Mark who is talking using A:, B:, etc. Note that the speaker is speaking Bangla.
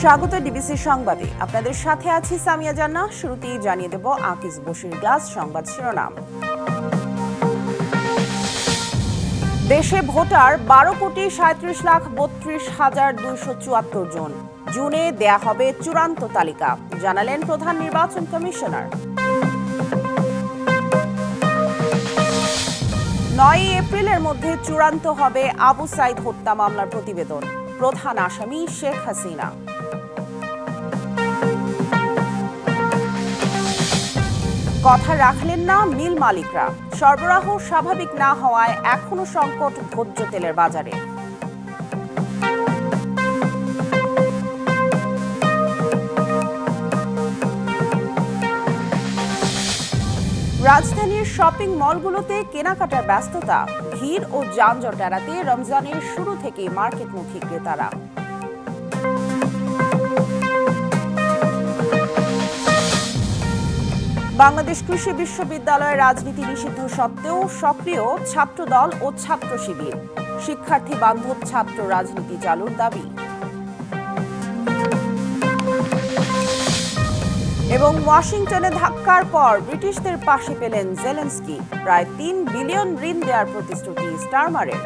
A: স্বাগত ডিবিসি সংবাদে। আপনাদের সাথে আছি সামিয়া জান্নাহ। শুরুতেই জানিয়ে দেব আকিজ বশির গ্লাস সংবাদ শিরোনাম। দেশে ভোটার 12,37,32,274 জন। জুনে দেয়া হবে চূড়ান্ত তালিকা, জানালেন প্রধান নির্বাচন কমিশনার। 9 এপ্রিলের মধ্যে চূড়ান্ত হবে আবু সাইদ হত্যা মামলার প্রতিবেদন, প্রধান আসামি শেখ হাসিনা। কথা রাখলেন না মিল মালিকরা, সরবরাহ স্বাভাবিক না হওয়ায় এখনো সংকট ভোজ্য তেলের বাজারে। রাজধানীর শপিং মলগুলোতে কেনাকাটার ব্যস্ততা, ভিড় ও যানজট এড়াতে রমজানের শুরু থেকেই মার্কেটমুখী ক্রেতারা। বাংলাদেশ কৃষি বিশ্ববিদ্যালয়ে রাজনীতি নিষিদ্ধ সত্ত্বেও সক্রিয় ছাত্রদল ও ছাত্র শিবির, শিক্ষার্থী বান্ধব ছাত্র রাজনীতি চালুর দাবি। এবং ওয়াশিংটনে ধাক্কার পর ব্রিটিশদের পাশে পেলেন জেলেনস্কি, প্রায় 3 বিলিয়ন ঋণ দেওয়ার প্রতিশ্রুতি স্টারমারের।